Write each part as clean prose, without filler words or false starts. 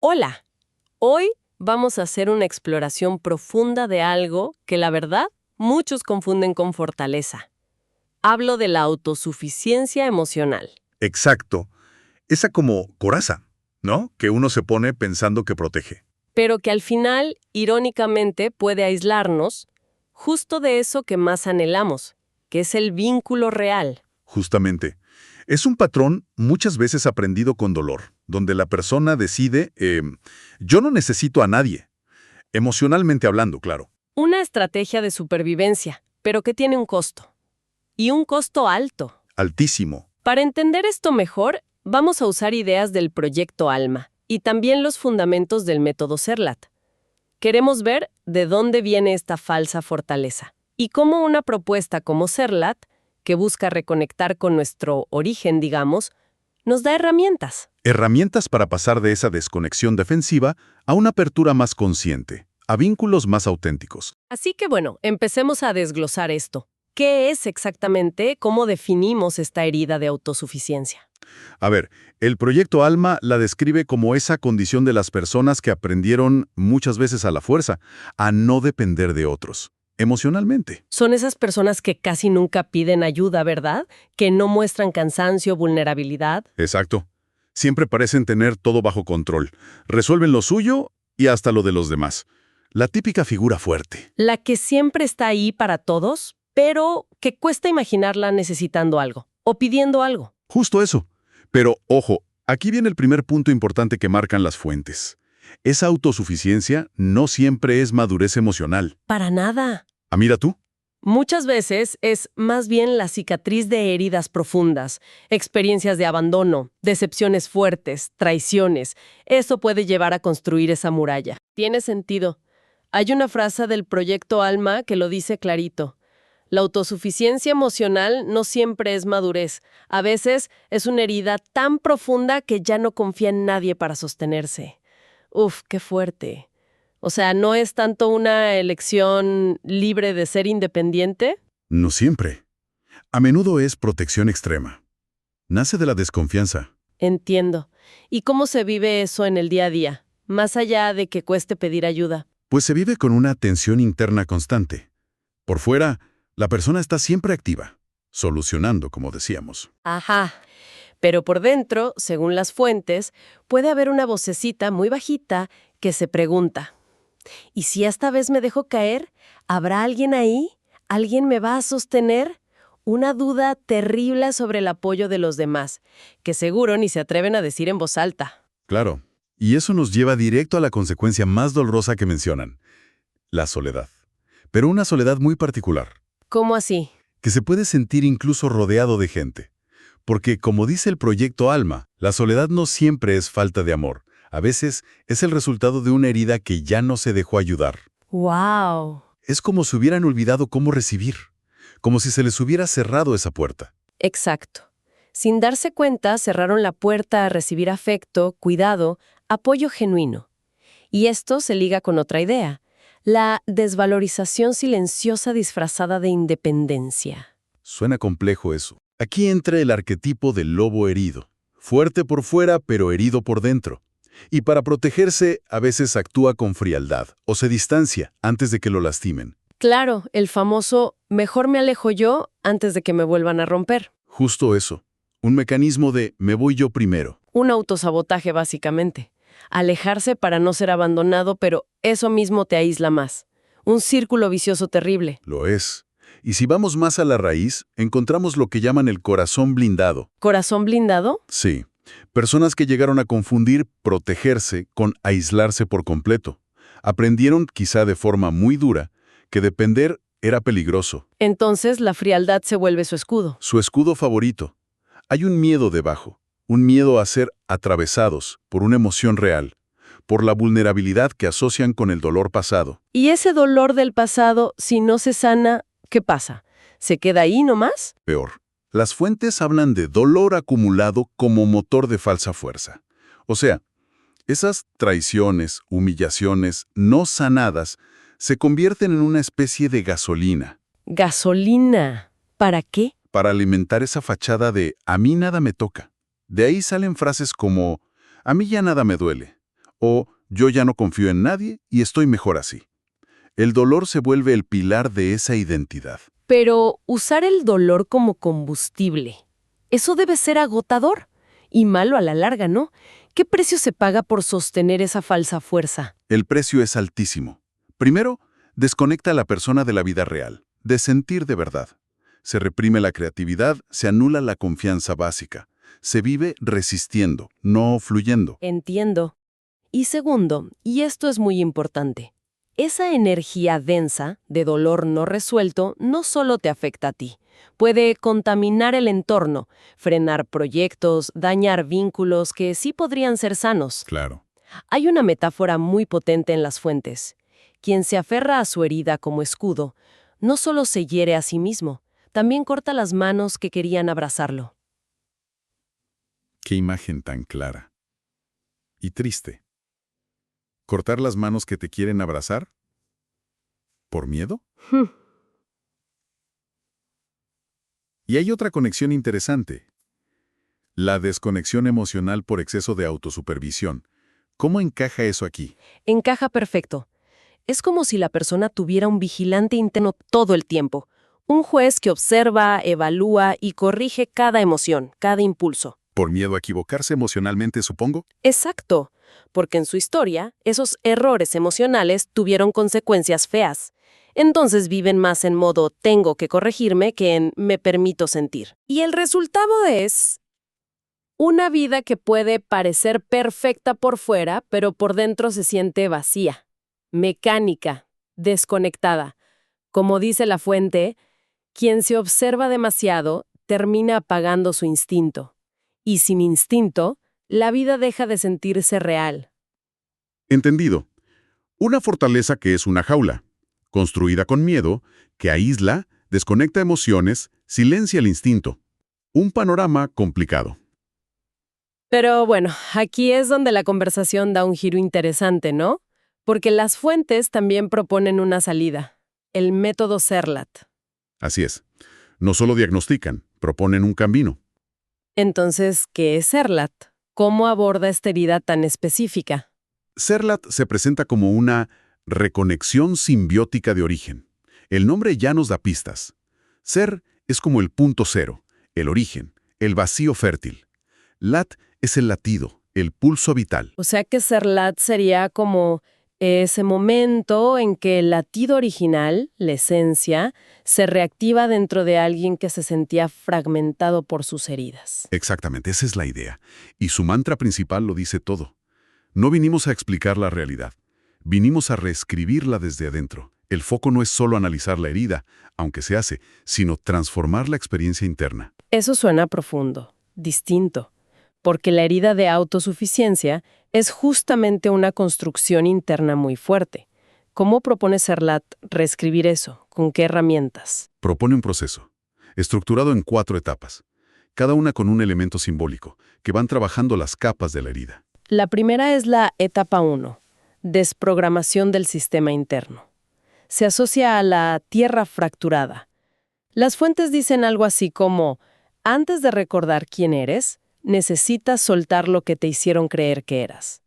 Hola, hoy vamos a hacer una exploración profunda de algo que la verdad muchos confunden con fortaleza. Hablo de la autosuficiencia emocional. Exacto. Esa como coraza, ¿no? Que uno se pone pensando que protege. Pero que al final, irónicamente, puede aislarnos justo de eso que más anhelamos, que es el vínculo real. Justamente. Es un patrón muchas veces aprendido con dolor, donde la persona decide, yo no necesito a nadie. Emocionalmente hablando, claro. Una estrategia de supervivencia, pero que tiene un costo. Y un costo alto. Altísimo. Para entender esto mejor, vamos a usar ideas del proyecto ALMA y también los fundamentos del método CERLAT. Queremos ver de dónde viene esta falsa fortaleza y cómo una propuesta como CERLAT, que busca reconectar con nuestro origen, digamos, nos da herramientas. Herramientas para pasar de esa desconexión defensiva a una apertura más consciente, a vínculos más auténticos. Así que bueno, empecemos a desglosar esto. ¿Qué es exactamente? ¿Cómo definimos esta herida de autosuficiencia? A ver, el proyecto ALMA la describe como esa condición de las personas que aprendieron muchas veces a la fuerza, a no depender de otros, emocionalmente. Son esas personas que casi nunca piden ayuda, ¿verdad? Que no muestran cansancio, vulnerabilidad. Exacto. Siempre parecen tener todo bajo control. Resuelven lo suyo y hasta lo de los demás. La típica figura fuerte. La que siempre está ahí para todos, pero que cuesta imaginarla necesitando algo o pidiendo algo. Justo eso. Pero, ojo, aquí viene el primer punto importante que marcan las fuentes. Esa autosuficiencia no siempre es madurez emocional. Para nada. Ah, mira tú. Muchas veces es más bien la cicatriz de heridas profundas, experiencias de abandono, decepciones fuertes, traiciones. Eso puede llevar a construir esa muralla. Tiene sentido. Hay una frase del proyecto ALMA que lo dice clarito. La autosuficiencia emocional no siempre es madurez. A veces es una herida tan profunda que ya no confía en nadie para sostenerse. Uf, qué fuerte. O sea, ¿no es tanto una elección libre de ser independiente? No siempre. A menudo es protección extrema. Nace de la desconfianza. Entiendo. ¿Y cómo se vive eso en el día a día? Más allá de que cueste pedir ayuda. Pues se vive con una tensión interna constante. Por fuera, la persona está siempre activa, solucionando, como decíamos. Ajá. Pero por dentro, según las fuentes, puede haber una vocecita muy bajita que se pregunta: ¿y si esta vez me dejo caer? ¿Habrá alguien ahí? ¿Alguien me va a sostener? Una duda terrible sobre el apoyo de los demás, que seguro ni se atreven a decir en voz alta. Claro. Y eso nos lleva directo a la consecuencia más dolorosa que mencionan, la soledad. Pero una soledad muy particular, ¿Cómo así? que se puede sentir incluso rodeado de gente. Porque, como dice el proyecto ALMA, la soledad no siempre es falta de amor. A veces es el resultado de una herida que ya no se dejó ayudar. ¡Wow! Es como si hubieran olvidado cómo recibir, como si se les hubiera cerrado esa puerta. Exacto. Sin darse cuenta, cerraron la puerta a recibir afecto, cuidado, apoyo genuino. Y esto se liga con otra idea: la desvalorización silenciosa disfrazada de independencia. Suena complejo eso. Aquí entra el arquetipo del lobo herido. Fuerte por fuera, pero herido por dentro. Y para protegerse, a veces actúa con frialdad o se distancia antes de que lo lastimen. Claro, el famoso «mejor me alejo yo antes de que me vuelvan a romper». Justo eso. Un mecanismo de me voy yo primero. Un autosabotaje, básicamente. Alejarse para no ser abandonado, pero eso mismo te aísla más. Un círculo vicioso terrible. Lo es. Y si vamos más a la raíz, encontramos lo que llaman el corazón blindado. ¿Corazón blindado? Sí. Personas que llegaron a confundir protegerse con aislarse por completo. Aprendieron, quizá de forma muy dura, que depender era peligroso. Entonces la frialdad se vuelve su escudo. Su escudo favorito. Hay un miedo debajo, un miedo a ser atravesados por una emoción real, por la vulnerabilidad que asocian con el dolor pasado. Y ese dolor del pasado, si no se sana, ¿qué pasa? ¿Se queda ahí nomás? Peor, las fuentes hablan de dolor acumulado como motor de falsa fuerza. O sea, esas traiciones, humillaciones no sanadas se convierten en una especie de gasolina Gasolina. ¿Para qué? para alimentar esa fachada de a mí nada me toca. De ahí salen frases como a mí ya nada me duele o yo ya no confío en nadie y estoy mejor así. El dolor se vuelve el pilar de esa identidad. Pero usar el dolor como combustible, eso debe ser agotador y malo a la larga, ¿no? ¿Qué precio se paga por sostener esa falsa fuerza? El precio es altísimo. Primero, desconecta a la persona de la vida real, de sentir de verdad. Se reprime la creatividad, se anula la confianza básica. Se vive resistiendo, no fluyendo. Entiendo. Y segundo, y esto es muy importante, esa energía densa de dolor no resuelto no solo te afecta a ti, puede contaminar el entorno, frenar proyectos, dañar vínculos que sí podrían ser sanos. Claro. Hay una metáfora muy potente en las fuentes. Quien se aferra a su herida como escudo, no solo se hiere a sí mismo, también corta las manos que querían abrazarlo. Qué imagen tan clara. Y triste. ¿Cortar las manos que te quieren abrazar? ¿Por miedo? Y hay otra conexión interesante. La desconexión emocional por exceso de autosupervisión. ¿Cómo encaja eso aquí? Encaja perfecto. Es como si la persona tuviera un vigilante interno todo el tiempo, un juez que observa, evalúa y corrige cada emoción, cada impulso. ¿Por miedo a equivocarse emocionalmente, supongo? Exacto, porque en su historia, esos errores emocionales tuvieron consecuencias feas. Entonces viven más en modo tengo que corregirme que en me permito sentir. Y el resultado es una vida que puede parecer perfecta por fuera, pero por dentro se siente vacía, mecánica, desconectada. Como dice la fuente, quien se observa demasiado termina apagando su instinto. Y sin instinto, la vida deja de sentirse real. Entendido. Una fortaleza que es una jaula, construida con miedo, que aísla, desconecta emociones, silencia el instinto. Un panorama complicado. Pero bueno, aquí es donde la conversación da un giro interesante, ¿no? Porque las fuentes también proponen una salida, el método Serlat. Así es. No solo diagnostican, proponen un camino. Entonces, ¿qué es Serlat? ¿Cómo aborda esta herida tan específica? Serlat se presenta como una reconexión simbiótica de origen. El nombre ya nos da pistas. Ser es como el punto cero, el origen, el vacío fértil. Lat es el latido, el pulso vital. O sea que Serlat sería como ese momento en que el latido original, la esencia, se reactiva dentro de alguien que se sentía fragmentado por sus heridas. Exactamente, esa es la idea. Y su mantra principal lo dice todo. No vinimos a explicar la realidad. Vinimos a reescribirla desde adentro. El foco no es solo analizar la herida, aunque se hace, sino transformar la experiencia interna. Eso suena profundo, distinto, porque la herida de autosuficiencia es justamente una construcción interna muy fuerte. ¿Cómo propone Serlat reescribir eso? ¿Con qué herramientas? Propone un proceso, estructurado en 4 etapas, cada una con un elemento simbólico, que van trabajando las capas de la herida. La primera es la etapa 1, desprogramación del sistema interno. Se asocia a la tierra fracturada. Las fuentes dicen algo así como, antes de recordar quién eres, necesitas soltar lo que te hicieron creer que eras.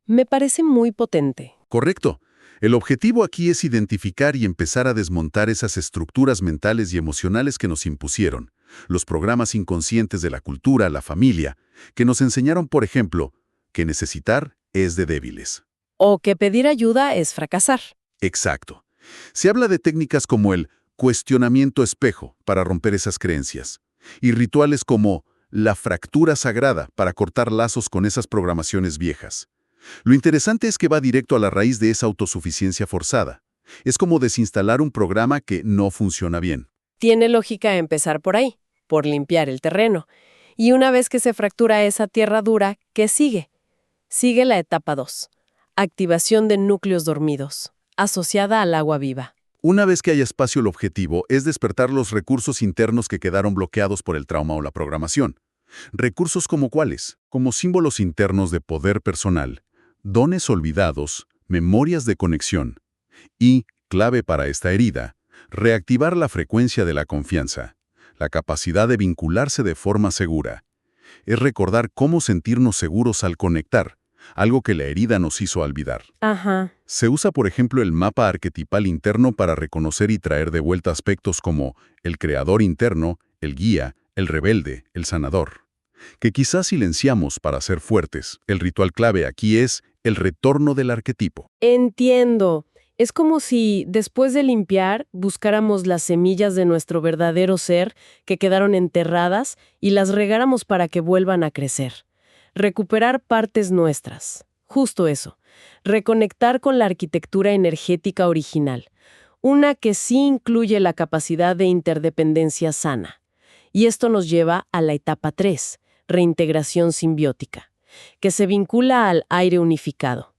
Me parece muy potente. Correcto. El objetivo aquí es identificar y empezar a desmontar esas estructuras mentales y emocionales que nos impusieron, los programas inconscientes de la cultura, la familia, que nos enseñaron, por ejemplo, que necesitar es de débiles. O que pedir ayuda es fracasar. Exacto. Se habla de técnicas como el cuestionamiento espejo para romper esas creencias, y rituales como la fractura sagrada para cortar lazos con esas programaciones viejas. Lo interesante es que va directo a la raíz de esa autosuficiencia forzada. Es como desinstalar un programa que no funciona bien. Tiene lógica empezar por ahí, por limpiar el terreno. Y una vez que se fractura esa tierra dura, ¿qué sigue? Sigue la etapa 2, activación de núcleos dormidos, asociada al agua viva. Una vez que haya espacio, el objetivo es despertar los recursos internos que quedaron bloqueados por el trauma o la programación. ¿Recursos como cuáles? Como símbolos internos de poder personal, dones olvidados, memorias de conexión. Y, clave para esta herida, reactivar la frecuencia de la confianza, la capacidad de vincularse de forma segura. Es recordar cómo sentirnos seguros al conectar, algo que la herida nos hizo olvidar. Ajá. Se usa, por ejemplo, el mapa arquetipal interno para reconocer y traer de vuelta aspectos como el creador interno, el guía, el rebelde, el sanador, que quizás silenciamos para ser fuertes. El ritual clave aquí es el retorno del arquetipo. Entiendo. Es como si, después de limpiar, buscáramos las semillas de nuestro verdadero ser que quedaron enterradas y las regáramos para que vuelvan a crecer. Recuperar partes nuestras. Justo eso. Reconectar con la arquitectura energética original. Una que sí incluye la capacidad de interdependencia sana. Y esto nos lleva a la etapa 3, reintegración simbiótica, que se vincula al aire unificado.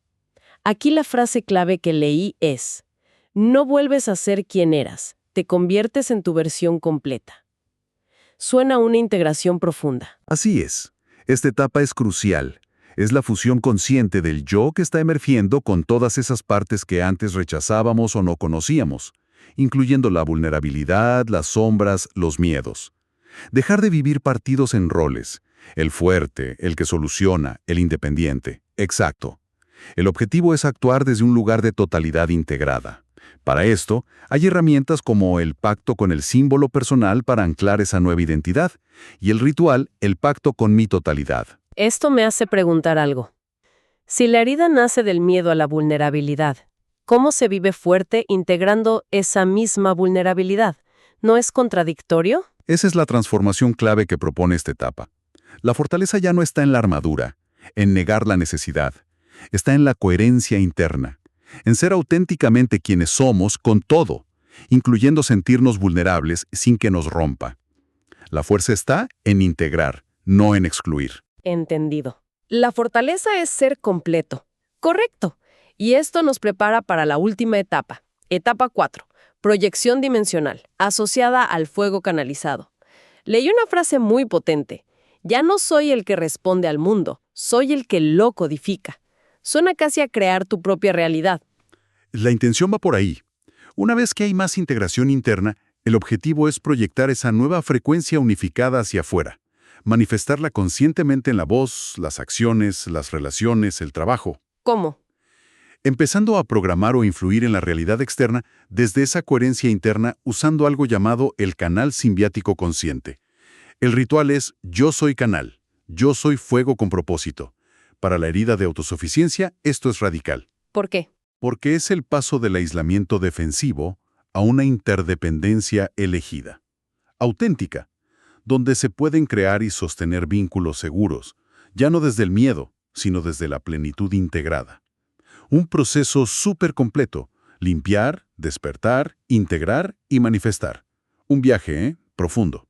Aquí la frase clave que leí es: no vuelves a ser quien eras, te conviertes en tu versión completa. Suena a una integración profunda. Así es. Esta etapa es crucial. Es la fusión consciente del yo que está emergiendo con todas esas partes que antes rechazábamos o no conocíamos, incluyendo la vulnerabilidad, las sombras, los miedos. Dejar de vivir partidos en roles. El fuerte, el que soluciona, el independiente. Exacto. El objetivo es actuar desde un lugar de totalidad integrada. Para esto, hay herramientas como el pacto con el símbolo personal para anclar esa nueva identidad, y el ritual, el pacto con mi totalidad. Esto me hace preguntar algo. Si la herida nace del miedo a la vulnerabilidad, ¿cómo se vive fuerte integrando esa misma vulnerabilidad? ¿No es contradictorio? Esa es la transformación clave que propone esta etapa. La fortaleza ya no está en la armadura, en negar la necesidad. Está en la coherencia interna, en ser auténticamente quienes somos con todo, incluyendo sentirnos vulnerables sin que nos rompa. La fuerza está en integrar, no en excluir. Entendido. La fortaleza es ser completo. Correcto. Y esto nos prepara para la última etapa. Etapa 4. Proyección dimensional, asociada al fuego canalizado. Leí una frase muy potente. Ya no soy el que responde al mundo, soy el que lo codifica. Suena casi a crear tu propia realidad. La intención va por ahí. Una vez que hay más integración interna, el objetivo es proyectar esa nueva frecuencia unificada hacia afuera, manifestarla conscientemente en la voz, las acciones, las relaciones, el trabajo. ¿Cómo? Empezando a programar o influir en la realidad externa desde esa coherencia interna usando algo llamado el canal simbiático consciente. El ritual es yo soy canal, yo soy fuego con propósito. Para la herida de autosuficiencia, esto es radical. ¿Por qué? Porque es el paso del aislamiento defensivo a una interdependencia elegida, auténtica, donde se pueden crear y sostener vínculos seguros, ya no desde el miedo, sino desde la plenitud integrada. Un proceso súper completo: limpiar, despertar, integrar y manifestar. Un viaje, profundo.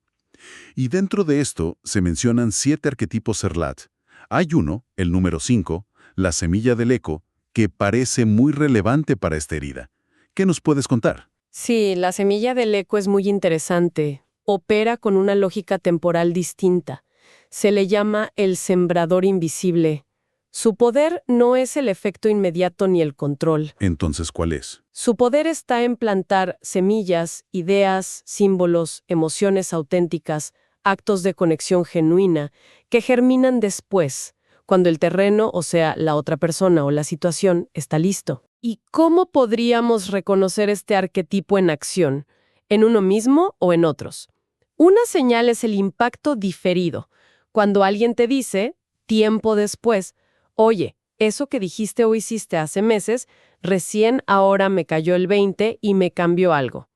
Y dentro de esto se mencionan 7 arquetipos Serlat. Hay uno, el número 5, la semilla del eco, que parece muy relevante para esta herida. ¿Qué nos puedes contar? Sí, la semilla del eco es muy interesante. Opera con una lógica temporal distinta. Se le llama el sembrador invisible. Su poder no es el efecto inmediato ni el control. Entonces, ¿cuál es? Su poder está en plantar semillas, ideas, símbolos, emociones auténticas, actos de conexión genuina, que germinan después, cuando el terreno, o sea, la otra persona o la situación, está listo. ¿Y cómo podríamos reconocer este arquetipo en acción? ¿En uno mismo o en otros? Una señal es el impacto diferido. Cuando alguien te dice, tiempo después, oye, eso que dijiste o hiciste hace meses, recién ahora me cayó el 20 y me cambió algo.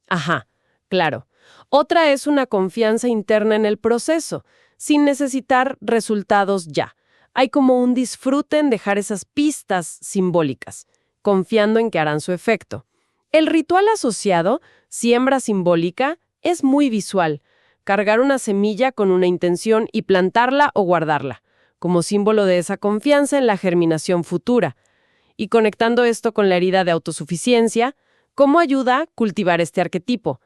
Ajá, claro. Otra es una confianza interna en el proceso, sin necesitar resultados ya. Hay como un disfrute en dejar esas pistas simbólicas, confiando en que harán su efecto. El ritual asociado, siembra simbólica, es muy visual. Cargar una semilla con una intención y plantarla o guardarla, como símbolo de esa confianza en la germinación futura. Y conectando esto con la herida de autosuficiencia, ¿cómo ayuda a cultivar este arquetipo?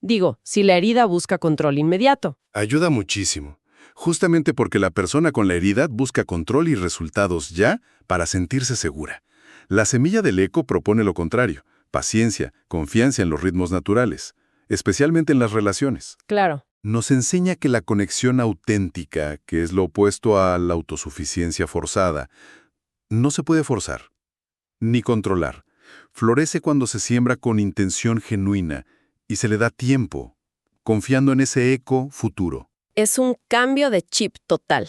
Digo, si la herida busca control inmediato. Ayuda muchísimo. Justamente porque la persona con la herida busca control y resultados ya para sentirse segura. La semilla del eco propone lo contrario: paciencia, confianza en los ritmos naturales, especialmente en las relaciones. Claro. Nos enseña que la conexión auténtica, que es lo opuesto a la autosuficiencia forzada, No se puede forzar, ni controlar. Florece cuando se siembra con intención genuina y se le da tiempo, confiando en ese eco futuro. Es un cambio de chip total,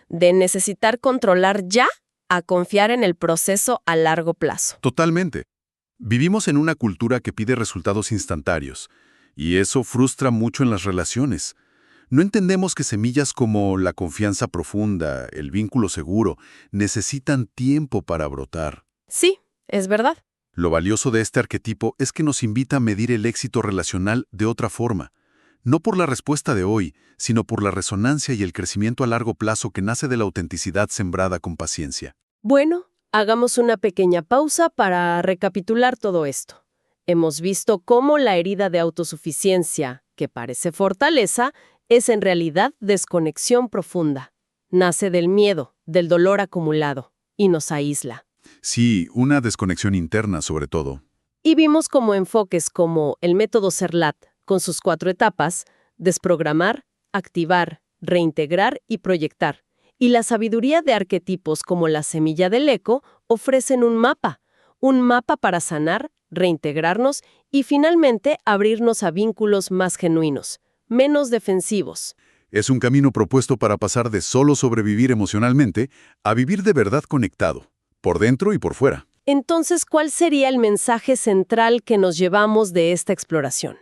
de necesitar controlar ya a confiar en el proceso a largo plazo. Totalmente. Vivimos en una cultura que pide resultados instantáneos, y eso frustra mucho en las relaciones. No entendemos que semillas como la confianza profunda, el vínculo seguro, necesitan tiempo para brotar. Sí, es verdad. Lo valioso de este arquetipo es que nos invita a medir el éxito relacional de otra forma. No por la respuesta de hoy, sino por la resonancia y el crecimiento a largo plazo que nace de la autenticidad sembrada con paciencia. Bueno, hagamos una pequeña pausa para recapitular todo esto. Hemos visto cómo la herida de autosuficiencia, que parece fortaleza, es en realidad desconexión profunda. Nace del miedo, del dolor acumulado, y nos aísla. Sí, una desconexión interna sobre todo. Y vimos como enfoques como el método CERLAT, con sus 4 etapas, desprogramar, activar, reintegrar y proyectar. Y la sabiduría de arquetipos como la semilla del eco ofrecen un mapa para sanar, reintegrarnos y finalmente abrirnos a vínculos más genuinos, menos defensivos. Es un camino propuesto para pasar de solo sobrevivir emocionalmente a vivir de verdad conectado, por dentro y por fuera. Entonces, ¿cuál sería el mensaje central que nos llevamos de esta exploración?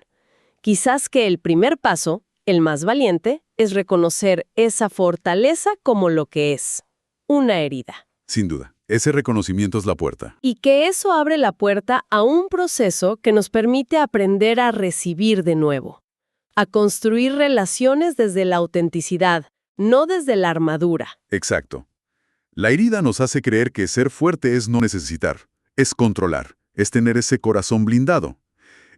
Quizás que el primer paso, el más valiente, es reconocer esa fortaleza como lo que es, una herida. Sin duda, ese reconocimiento es la puerta. Y que eso abre la puerta a un proceso que nos permite aprender a recibir de nuevo, a construir relaciones desde la autenticidad, no desde la armadura. Exacto. La herida nos hace creer que ser fuerte es no necesitar, es controlar, es tener ese corazón blindado.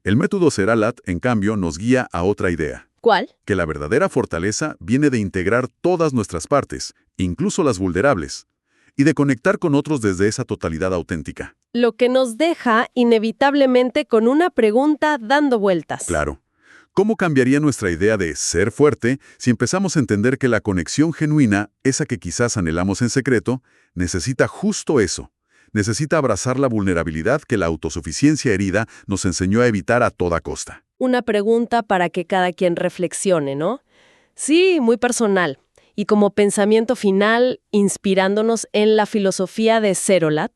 El método CERLAT, en cambio, nos guía a otra idea. ¿Cuál? Que la verdadera fortaleza viene de integrar todas nuestras partes, incluso las vulnerables, y de conectar con otros desde esa totalidad auténtica. Lo que nos deja inevitablemente con una pregunta dando vueltas. Claro. ¿Cómo cambiaría nuestra idea de ser fuerte si empezamos a entender que la conexión genuina, esa que quizás anhelamos en secreto, necesita justo eso? Necesita abrazar la vulnerabilidad que la autosuficiencia herida nos enseñó a evitar a toda costa. Una pregunta para que cada quien reflexione, ¿no? Sí, muy personal. Y como pensamiento final, inspirándonos en la filosofía de CERLAT,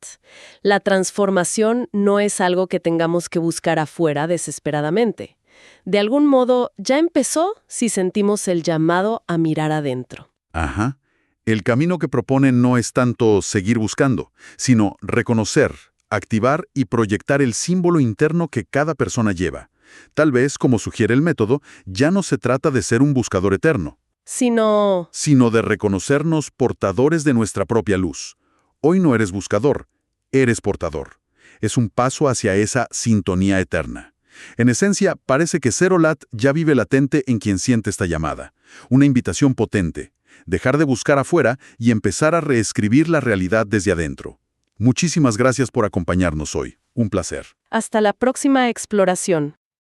la transformación no es algo que tengamos que buscar afuera desesperadamente. De algún modo, ya empezó si sentimos el llamado a mirar adentro. Ajá. El camino que proponen no es tanto seguir buscando, sino reconocer, activar y proyectar el símbolo interno que cada persona lleva. Tal vez, como sugiere el método, ya no se trata de ser un buscador eterno, Sino sino de reconocernos portadores de nuestra propia luz. Hoy no eres buscador, eres portador. Es un paso hacia esa sintonía eterna. En esencia, parece que CERLAT ya vive latente en quien siente esta llamada. Una invitación potente. Dejar de buscar afuera y empezar a reescribir la realidad desde adentro. Muchísimas gracias por acompañarnos hoy. Un placer. hasta la próxima exploración.